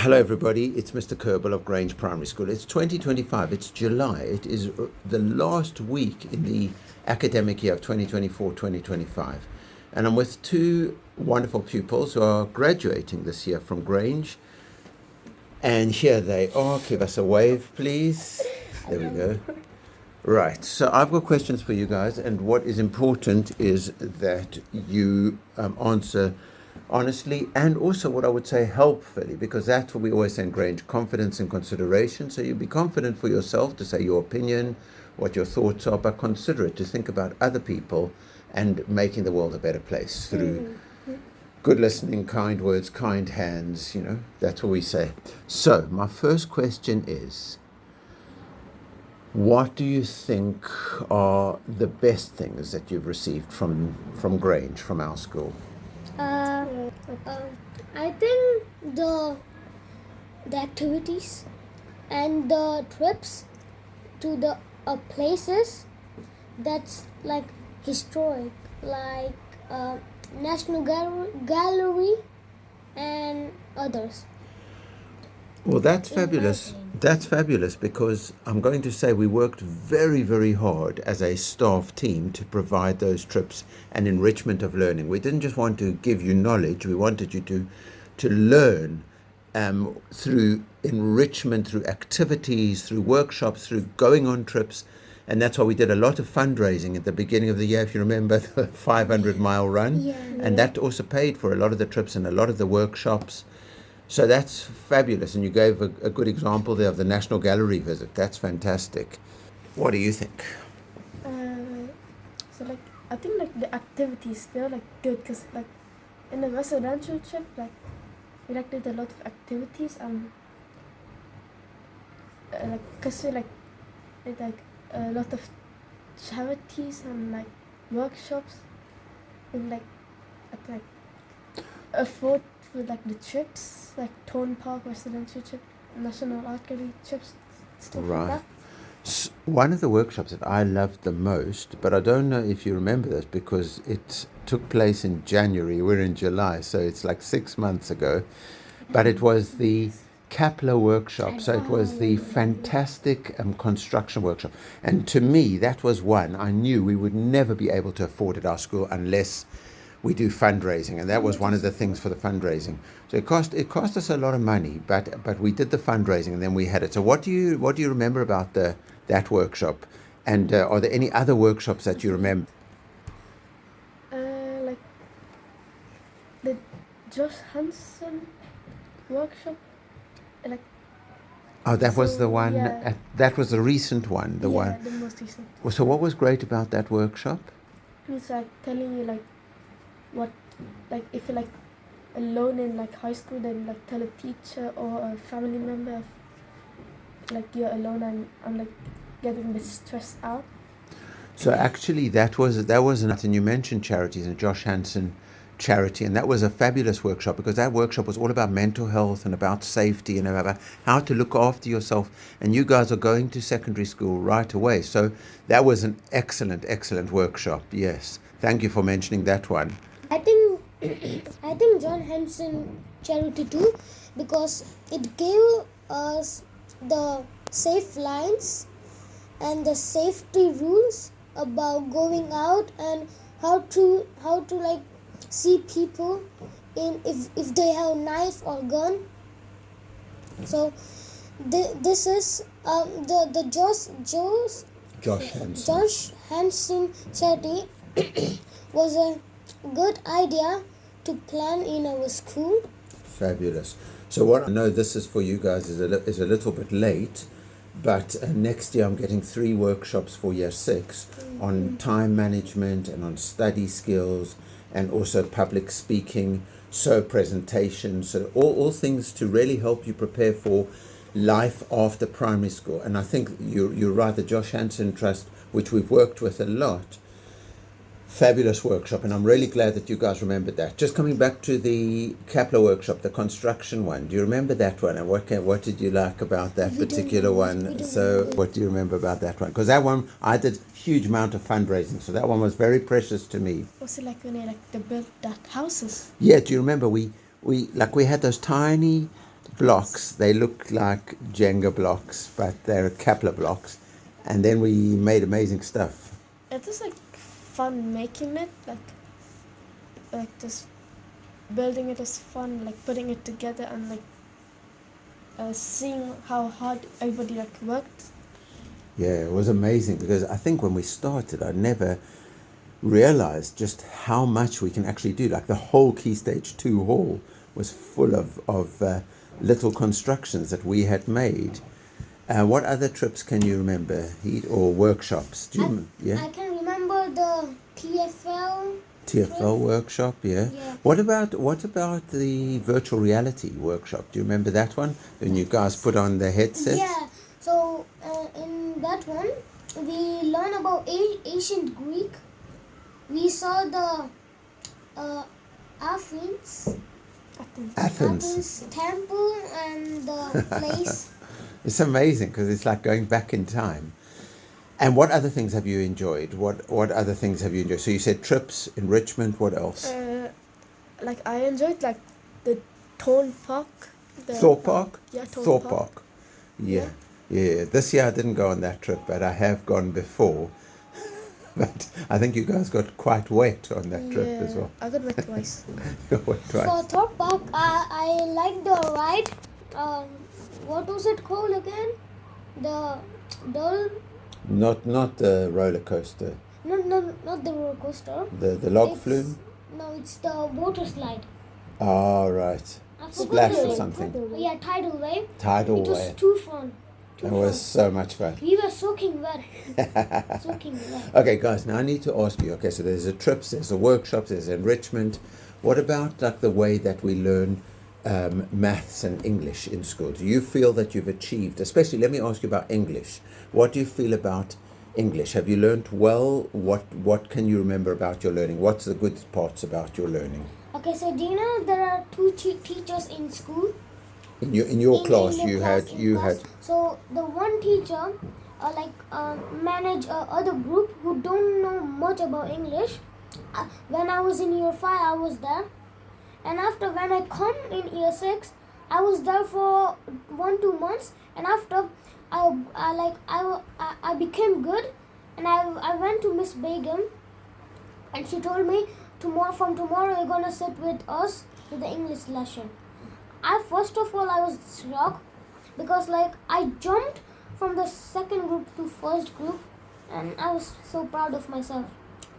Hello everybody, it's Mr. Kerbal of Grange Primary School. It's 2025, it's July. It is the last week in the academic year of 2024-2025. And I'm with two wonderful pupils who are graduating this year from Grange. And here they are. Give us a wave, please. There we go. Right, so I've got questions for you guys, and what is important is that you answer honestly and also what I would say helpfully, because that's what we always say in Grange, confidence and consideration. So you be confident for yourself to say your opinion, what your thoughts are, but considerate to think about other people and making the world a better place through good listening, kind words, kind hands, that's what we say. So my first question is, what do you think are the best things that you've received from Grange, from our school? I think the activities and the trips to the places that's like historic, like National Gallery and others. Well, that's fabulous. That's fabulous, because I'm going to say we worked very, very hard as a staff team to provide those trips and enrichment of learning. We didn't just want to give you knowledge, we wanted you to learn through enrichment, through activities, through workshops, through going on trips. And that's why we did a lot of fundraising at the beginning of the year, if you remember, the 500-mile run. Yeah. And that also paid for a lot of the trips and a lot of the workshops. So that's fabulous, and you gave a good example there of the National Gallery visit. That's fantastic. What do you think? I think the activities, they're good, because in the residential trip, we did a lot of activities, because we did a lot of charities and workshops, and afford for the trips, Thorn Park residential trip, National Art Gallery trips, stuff like that. One of the workshops that I loved the most, but I don't know if you remember this because it took place in January, we're in July, so it's 6 months ago, but it was the Kepler workshop. So it was the fantastic construction workshop. And to me, that was one I knew we would never be able to afford at our school unless we do fundraising, and that was one of the things for the fundraising. So it cost us a lot of money, but we did the fundraising and then we had it. So what do you remember about that workshop? And are there any other workshops that you remember? The Josh Hansen workshop. Oh, that was the one. Yeah. That was the recent one. The most recent. So what was great about that workshop? It's telling you what, if you're alone in high school, then tell a teacher or a family member if you're alone and getting a bit stressed out. So actually that was and you mentioned charities and Josh Hansen charity, and that was a fabulous workshop, because that workshop was all about mental health and about safety and about how to look after yourself, and you guys are going to secondary school right away, so that was an excellent workshop. Yes, thank you for mentioning that one. I think John Hanson charity too, because it gave us the safe lines and the safety rules about going out and how to see people in if they have knife or gun. So this is the Josh Hansen charity was a good idea to plan in our school. Fabulous. So what I know this is for you guys is a little bit late, but next year I'm getting 3 workshops for year 6 on time management and on study skills and also public speaking, so presentations, so all things to really help you prepare for life after primary school. And I think you're right, the Josh Hansen Trust, which we've worked with a lot, fabulous workshop, and I'm really glad that you guys remembered that. Just coming back to the Kepler workshop, the construction one, do you remember that one, and what did you like about that particular one? So what do you remember about that one? Because that one I did huge amount of fundraising, so that one was very precious to me. Was it when they built that houses? Yeah, do you remember we had those tiny blocks. They look like Jenga blocks, but they're Kepler blocks. And then we made amazing stuff. It was like fun making it, like just building it was fun, like putting it together and like seeing how hard everybody like worked. Yeah, it was amazing because I think when we started, I never realized just how much we can actually do. Like the whole Key Stage 2 hall was full of little constructions that we had made. What other trips can you remember, Heat, or workshops? Do you I can remember the TFL TFL workshop, yeah. Yeah. What about the virtual reality workshop? Do you remember that one? When you guys put on the headsets? Yeah, so in that one, we learn about ancient Greek. We saw the Athens temple and the place. It's amazing because it's like going back in time. And what other things have you enjoyed? What other things have you enjoyed? So you said trips, enrichment, what else? Like I enjoyed like the Thorn Park. Thorpe Park? Yeah, Thorpe Park. Yeah. This year I didn't go on that trip, but I have gone before. But I think you guys got quite wet on that trip as well. I got wet twice. You got wet twice. For Thorpe Park, I like the ride. What was it called again? The Not the roller coaster. No, not the roller coaster. The log flume? No, it's the water slide. Oh, right. I forgot Splash the or name. something. Yeah, tidal wave. Tidal It was wave. too fun. It was so much fun. We were soaking wet. Soaking wet. Okay, guys, now I need to ask you. Okay, so there's the trips, there's the workshops, there's enrichment. What about like the way that we learn maths and English in school? Do you feel that you've achieved, especially, let me ask you about English. What do you feel about English? Have you learned well? What can you remember about your learning? What's the good parts about your learning? Okay, so do you know there are two teachers in school? In your class, the you class, had. So the one teacher, manage other group who don't know much about English. When I was in year 5, I was there, and after when I come in year 6, I was there for 1-2 months, and after I became good, and I went to Miss Begum, and she told me from tomorrow you're gonna sit with us for the English lesson. First of all I was shocked because I jumped from the second group to first group, and I was so proud of myself.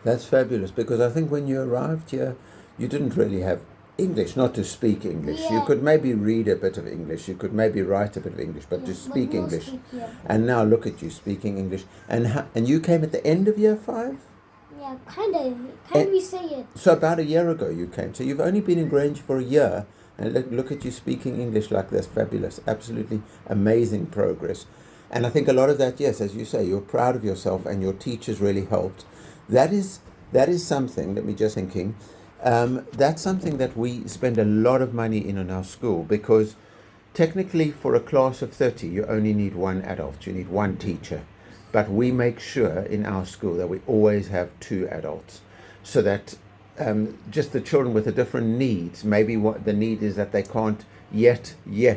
That's fabulous, because I think when you arrived here, you didn't really have English, not to speak English. Yeah. You could maybe read a bit of English, you could maybe write a bit of English, but to speak no English. And And now look at you speaking English. And you came at the end of year 5? yeah, kinda. Can we say it? So about a year ago you came. So you've only been in Grange for a year, and look at you speaking English like this. Fabulous. Absolutely amazing progress. And I think a lot of that, yes, as you say, you're proud of yourself and your teachers really helped. That is something, let me just thinking, that's something that we spend a lot of money in our school, because technically for a class of 30, you only need one adult, you need one teacher. But we make sure in our school that we always have 2 adults, so that just the children with the different needs, maybe what the need is that they can't yet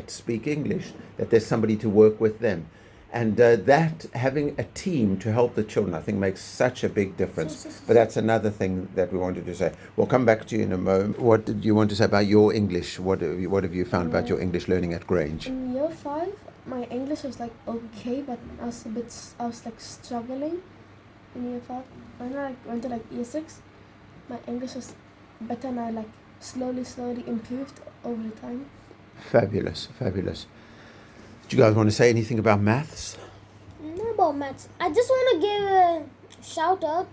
speak English, that there's somebody to work with them. And that having a team to help the children, I think, makes such a big difference. But that's another thing that we wanted to say. We'll come back to you in a moment. What did you want to say about your English? What have you found about your English learning at Grange? In year 5, my English was okay, but I was struggling in year 5. When I went to year 6, my English was better, and I slowly improved over the time. Fabulous. Do you guys want to say anything about maths? Not about maths. I just want to give a shout out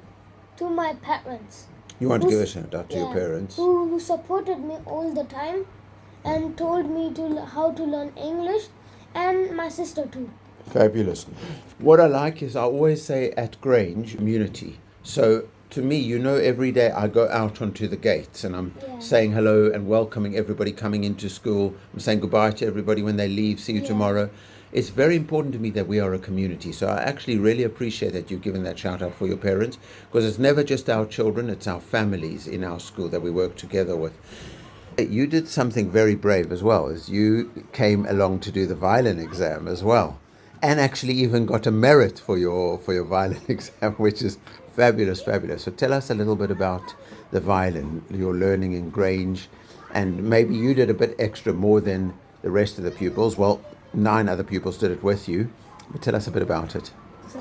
to my parents. You want to give a shout out to your parents? Who supported me all the time and told me how to learn English, and my sister too. Fabulous. What I like is, I always say at Grange, community. So to me, every day I go out onto the gates and I'm saying hello and welcoming everybody coming into school. I'm saying goodbye to everybody when they leave. See you tomorrow. It's very important to me that we are a community. So I actually really appreciate that you've given that shout out for your parents, because it's never just our children, it's our families in our school that we work together with. You did something very brave as well, as you came along to do the violin exam as well, and actually even got a merit for your violin exam, which is fabulous, fabulous. So tell us a little bit about the violin, your learning in Grange, and maybe you did a bit extra more than the rest of the pupils. Well, 9 other pupils did it with you, but tell us a bit about it. So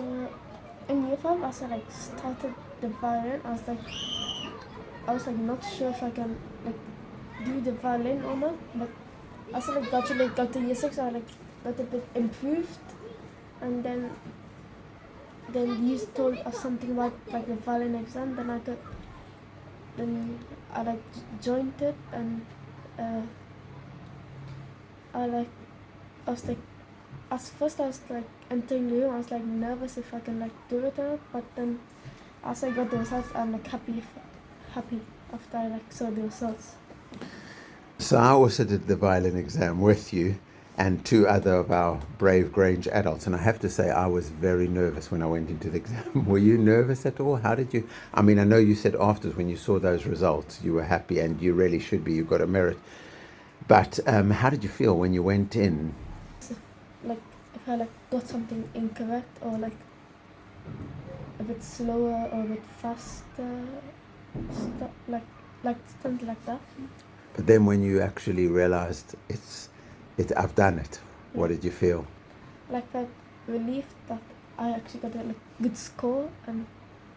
in year 5, as I like started the violin, I was like not sure if I can like do the violin or not, but as I like got to year 6, I like got a bit improved, and then you told us something about like the violin exam. Then I like joined it, and I was like, at first I was like entering the room, I was like nervous if I can like do it or not, but then as I got the results, I'm like happy after I like saw the results. So I also did the violin exam with you and 2 other of our brave Grange adults. And I have to say, I was very nervous when I went into the exam. Were you nervous at all? How did you? I mean, I know you said afterwards when you saw those results, you were happy, and you really should be. You got a merit. But how did you feel when you went in? Like if I like got something incorrect, or like a bit slower or a bit faster, like something like that. But then when you actually realized I've done it, what did you feel? Like that relief that I actually got a like good score, and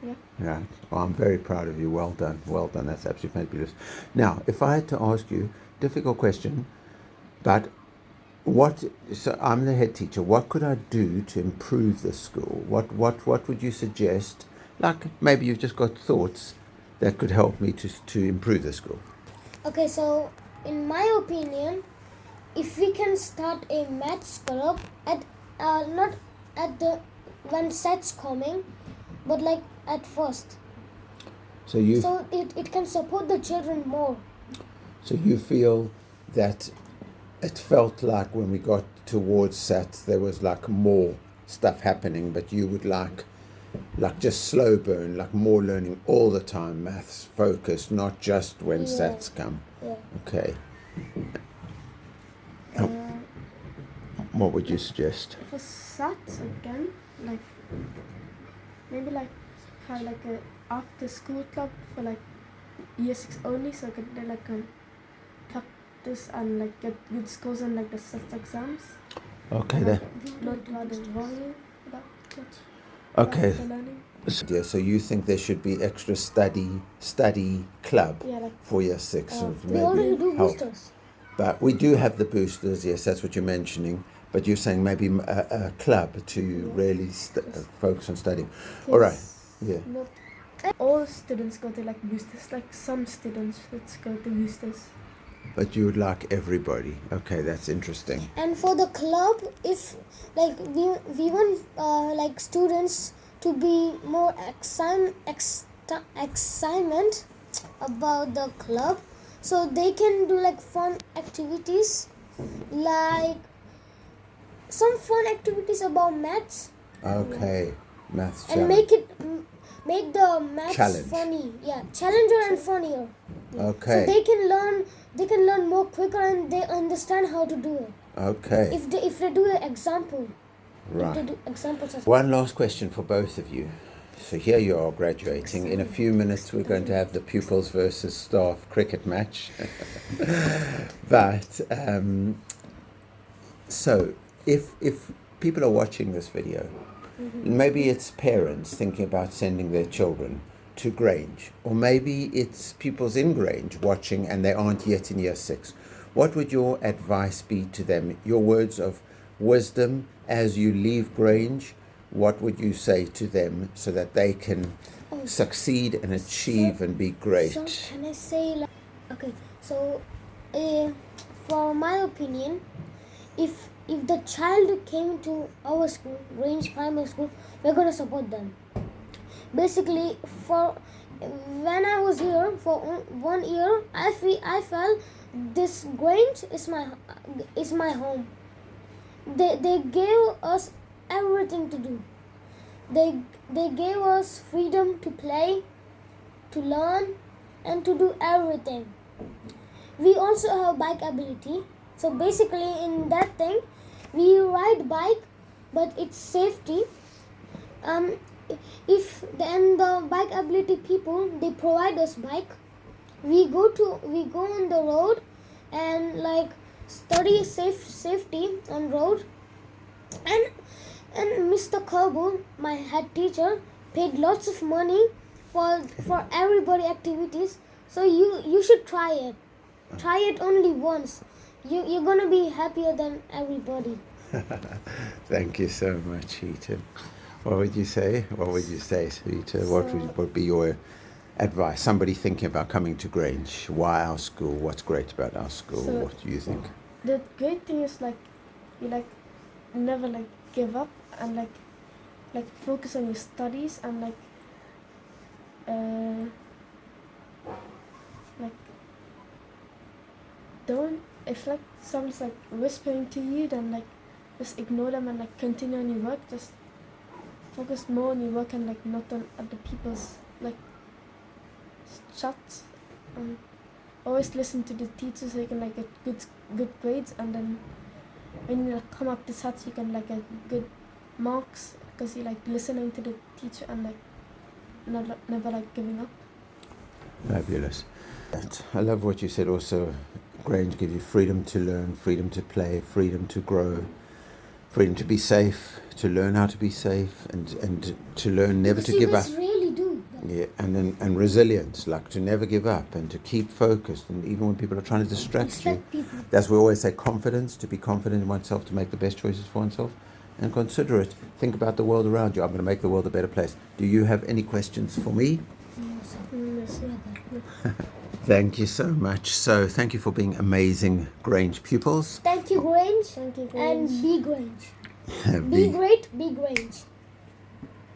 yeah. Yeah, well, I'm very proud of you. Well done, well done. That's absolutely fabulous. Now, if I had to ask you, difficult question, but so I'm the head teacher. What could I do to improve the school? What would you suggest? Like maybe you've just got thoughts that could help me to improve the school. Okay, so in my opinion, if we can start a maths club at not at the when sets coming, but like at first, So it can support the children more. So you feel that it felt like when we got towards SAT there was like more stuff happening, but you would like just slow burn, like more learning all the time, maths focused, not just when SATs come. Yeah. Okay. What would you suggest? For SATs again, like maybe like have like a after school club for like year 6 only, so they like practice and like get good scores on like the SAT exams. Okay, then. Not rather worry about much. Okay. The learning. So you think there should be extra study club for year 6 and We already do help. boosters. But we do have the boosters, yes, that's what you're mentioning. But you're saying maybe a club to really focus on studying. All right, yeah. Not all students go to like boosters, like some students let's go to boosters. But you would like everybody. Okay, that's interesting. And for the club, if like we want like students to be more excitement about the club, so they can do like fun activities, like some fun activities about maths. Okay, maths and challenge. make the maths Challenge. funny. Yeah, challenger and funnier. Okay. So they can learn more quicker, and they understand how to do it. Okay. If they do an example. Right. If they do examples. One last question for both of you. So here you are graduating. In a few minutes we're going to have the pupils versus staff cricket match. But so if people are watching this video, maybe it's parents thinking about sending their children to Grange, or maybe it's pupils in Grange watching and they aren't yet in year 6. What would your advice be to them? Your words of wisdom as you leave Grange, what would you say to them so that they can succeed and achieve and be great? So can I say like, okay, so for my opinion, if the child came to our school, Grange Primary School, we're gonna support them. Basically, for when I was here for 1 year, I felt this Grange is my home. They gave us everything to do. They gave us freedom to play, to learn, and to do everything. we also have bike ability. So basically in that thing, we ride bike, but it's safety. If then the bike ability people, they provide us bike, we go on the road and like study safety on road, and Mr. Kerbal, my head teacher, paid lots of money for everybody activities. So you should try it. Try it only once. You're gonna be happier than everybody. Thank you so much, Rita. What would you say? What would you say, Rita? What would be your advice? Somebody thinking about coming to Grange. Why our school? What's great about our school? So what do you think? the great thing is like you like never like give up and like focus on your studies and like don't, if like someone's like whispering to you, then like just ignore them and like continue on your work. Just focus more on your work and like not on other people's like chats. Always listen to the teacher so you can like get good grades, and then when you like come up to SATs you can like get good marks because you're like listening to the teacher and like never like giving up. Fabulous. I love what you said also. Grange gives you freedom to learn, freedom to play, freedom to grow, freedom to be safe, to learn how to be safe, and to learn never to give up. Really do. Yeah, and resilience, like to never give up and to keep focused, and even when people are trying to distract you. People. That's why we always say confidence, to be confident in oneself, to make the best choices for oneself, and consider it. Think about the world around you. I'm going to make the world a better place. Do you have any questions for me? Thank you so much. So thank you for being amazing Grange pupils. Thank you, Grange. Thank you, Grange. And be Grange. Be great, be Grange.